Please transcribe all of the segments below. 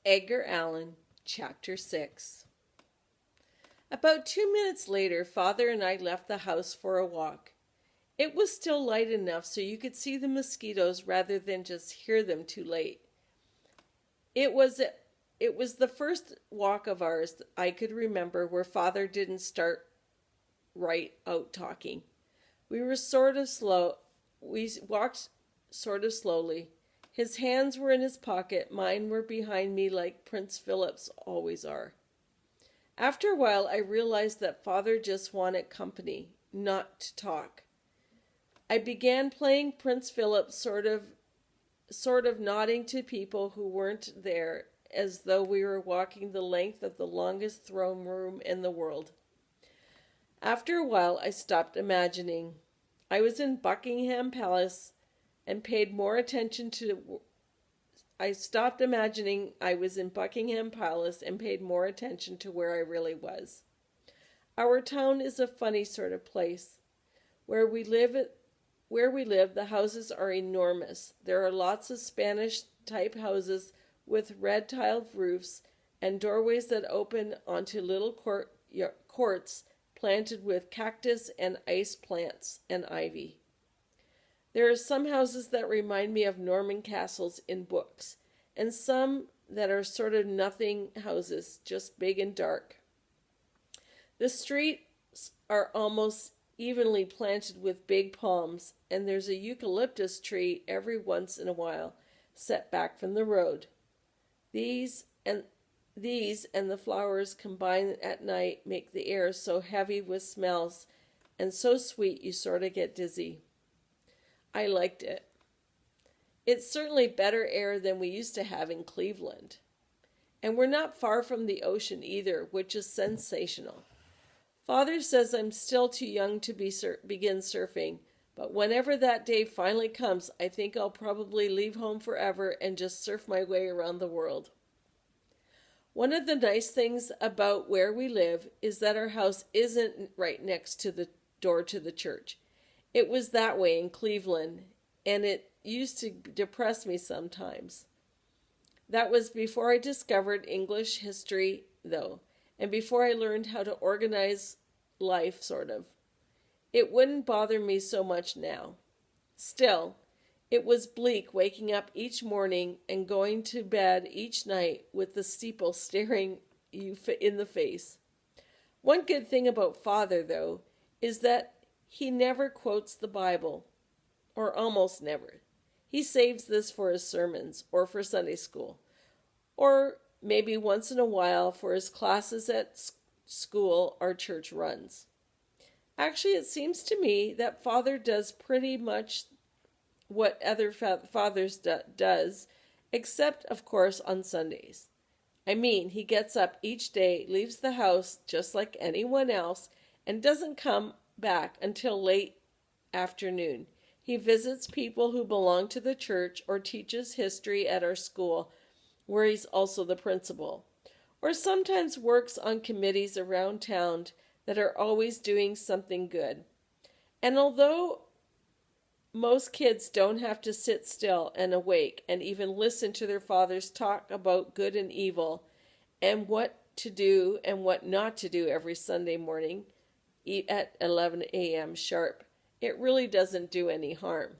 Edgar Allan, Chapter 6. About 2 minutes later, Father and I left the house for a walk. It was still light enough so you could see the mosquitoes rather than just hear them too late. It was the first walk of ours I could remember where Father didn't start right out talking. We walked sort of slowly. His hands were in his pocket, mine were behind me like Prince Philip's always are. After a while, I realized that Father just wanted company, not to talk. I began playing Prince Philip, sort of nodding to people who weren't there, as though we were walking the length of the longest throne room in the world. After a while, I stopped imagining. I was in Buckingham Palace and paid more attention to where I really was. Our town is a funny sort of place. Where we live, the houses are enormous. There are lots of Spanish-type houses with red-tiled roofs and doorways that open onto little courts planted with cactus and ice plants and ivy. There are some houses that remind me of Norman castles in books, and some that are sort of nothing houses, just big and dark. The streets are almost evenly planted with big palms, and there's a eucalyptus tree every once in a while, set back from the road. These and the flowers combined at night make the air so heavy with smells and so sweet you sort of get dizzy. I liked it. It's certainly better air than we used to have in Cleveland. And we're not far from the ocean either, which is sensational. Father says I'm still too young to begin surfing, but whenever that day finally comes, I think I'll probably leave home forever and just surf my way around the world. One of the nice things about where we live is that our house isn't right next to the door to the church. It was that way in Cleveland, and it used to depress me sometimes. That was before I discovered English history, though, and before I learned how to organize life, sort of. It wouldn't bother me so much now. Still, it was bleak waking up each morning and going to bed each night with the steeple staring you in the face. One good thing about Father, though, is that he never quotes the Bible, or almost never. He saves this for his sermons, or for Sunday school, or maybe once in a while for his classes at school or church runs. Actually, it seems to me that Father does pretty much what other fathers does, except, of course, on Sundays. I mean, he gets up each day, leaves the house just like anyone else, and doesn't come back until late afternoon. He visits people who belong to the church or teaches history at our school, where he's also the principal, or sometimes works on committees around town that are always doing something good. And although most kids don't have to sit still and awake and even listen to their fathers talk about good and evil and what to do and what not to do every Sunday morning at 11 a.m. sharp, it really doesn't do any harm.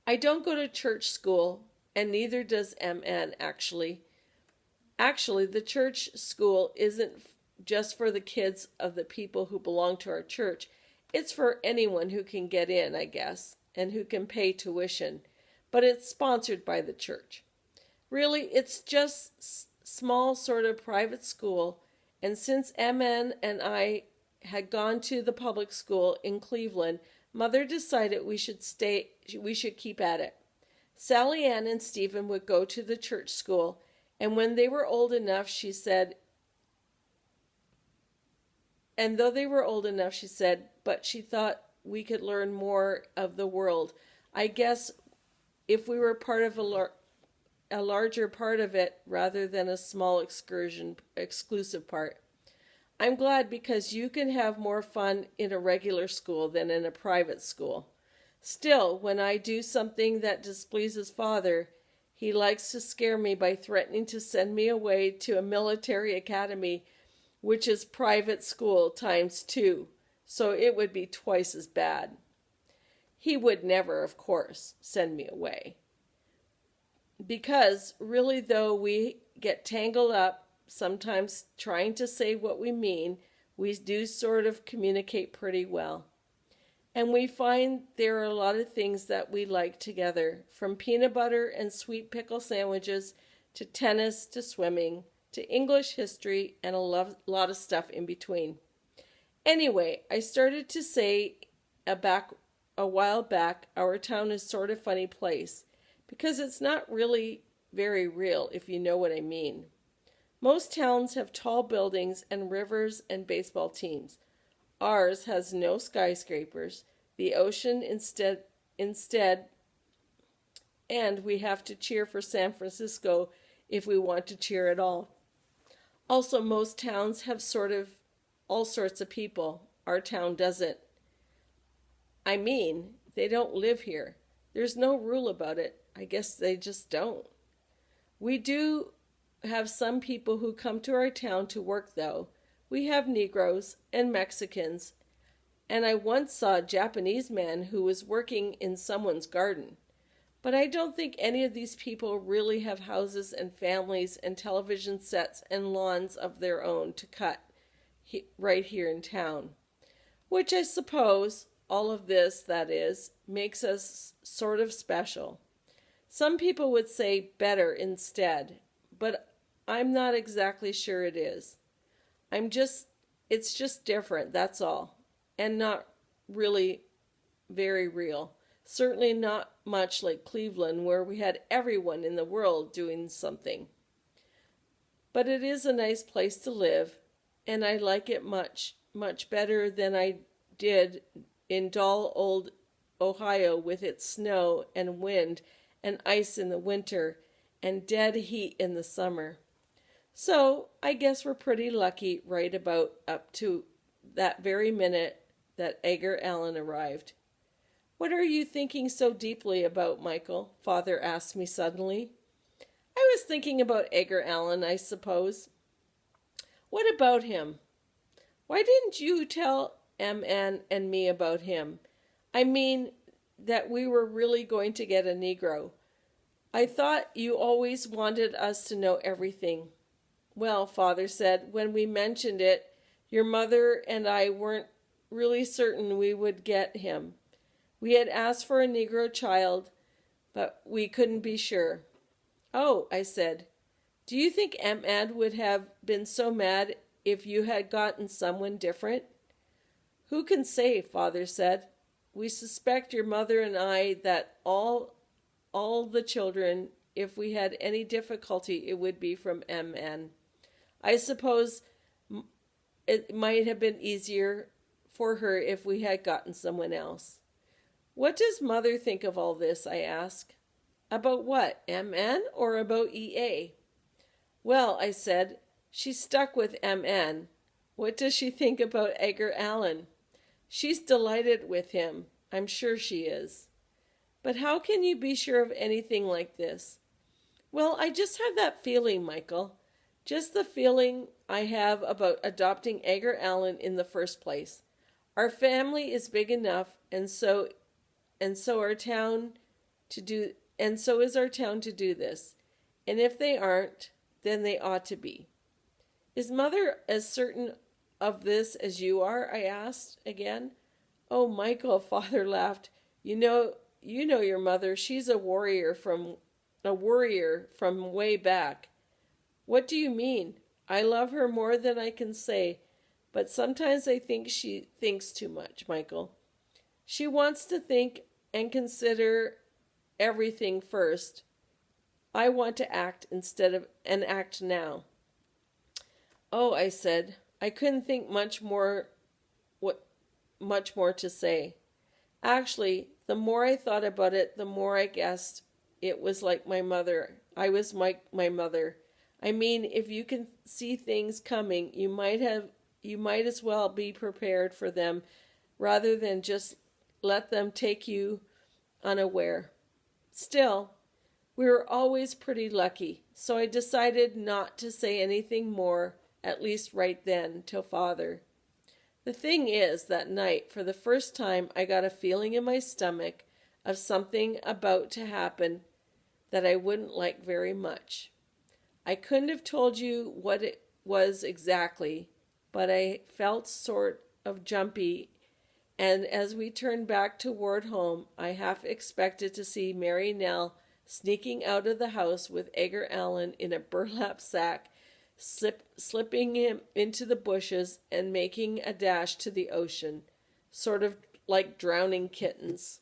I don't go to church school, and neither does MN, actually. Actually, the church school isn't just for the kids of the people who belong to our church. It's for anyone who can get in, I guess, and who can pay tuition, but it's sponsored by the church. Really, it's just small sort of private school, and since MN and I had gone to the public school in Cleveland, Mother decided we should keep at it. Sally Ann and Stephen would go to the church school, and when they were old enough, she said, but she thought we could learn more of the world. I guess if we were part of a larger part of it rather than a small exclusive part. I'm glad because you can have more fun in a regular school than in a private school. Still, when I do something that displeases Father, He likes to scare me by threatening to send me away to a military academy, which is private school times 2, so it would be twice as bad. He would never, of course, send me away. Because, really, though we get tangled up, sometimes trying to say what we mean, we do sort of communicate pretty well. And we find there are a lot of things that we like together, from peanut butter and sweet pickle sandwiches to tennis to swimming to English history and a lot of stuff in between. Anyway, I started to say a while back, our town is sort of funny place because it's not really very real, if you know what I mean. Most towns have tall buildings and rivers and baseball teams. Ours has no skyscrapers, the ocean instead, and we have to cheer for San Francisco if we want to cheer at all. Also, most towns have sort of all sorts of people. Our town doesn't. I mean, they don't live here. There's no rule about it. I guess they just don't. We do have some people who come to our town to work, though. We have Negroes and Mexicans, and I once saw a Japanese man who was working in someone's garden. But I don't think any of these people really have houses and families and television sets and lawns of their own to cut right here in town. Which I suppose, all of this, that is, makes us sort of special. Some people would say better instead, but I'm not exactly sure it is. It's just different, that's all, and not really very real. Certainly not much like Cleveland, where we had everyone in the world doing something. But it is a nice place to live, and I like it much, much better than I did in dull old Ohio with its snow and wind and ice in the winter and dead heat in the summer. So I guess we're pretty lucky right about up to that very minute that Edgar Allan arrived. "What are you thinking so deeply about, Michael?" Father asked me suddenly. "I was thinking about Edgar Allan, I suppose." "What about him?" "Why didn't you tell M.N. and me about him? I mean, that we were really going to get a Negro. I thought you always wanted us to know everything." "Well," Father said, "when we mentioned it, your mother and I weren't really certain we would get him. We had asked for a Negro child, but we couldn't be sure." "Oh," I said, "do you think Aunt Mad would have been so mad if you had gotten someone different?" "Who can say?" Father said. "We suspect your mother and I that all the children, if we had any difficulty, it would be from M.N. I suppose it might have been easier for her if we had gotten someone else." "What does Mother think of all this?" I asked. "About what, M.N. or about E.A.?" "Well," I said, "she's stuck with M.N. What does she think about Edgar Allan?" "She's delighted with him. I'm sure she is." "But how can you be sure of anything like this?" "Well, I just have that feeling, Michael. Just the feeling I have about adopting Edgar Allan in the first place. Our family is big enough, and so is our town to do this. And if they aren't, then they ought to be." "Is Mother as certain of this as you are?" I asked again. "Oh, Michael," Father laughed. You know your mother. She's a warrior from way back." "What do you mean?" "I love her more than I can say, but sometimes I think she thinks too much, Michael. She wants to think and consider everything first. I want to act act now." "Oh," I said. I couldn't think much more to say. Actually, the more I thought about it, the more I guessed it was like my mother. I was my mother. I mean, if you can see things coming, you might as well be prepared for them rather than just let them take you unaware. Still, We were always pretty lucky, so I decided not to say anything more, at least right then, till Father. The thing is, that night, for the first time, I got a feeling in my stomach of something about to happen that I wouldn't like very much. I couldn't have told you what it was exactly, but I felt sort of jumpy, and as we turned back toward home, I half expected to see Mary Nell sneaking out of the house with Edgar Allan in a burlap sack, slipping him into the bushes and making a dash to the ocean, sort of like drowning kittens.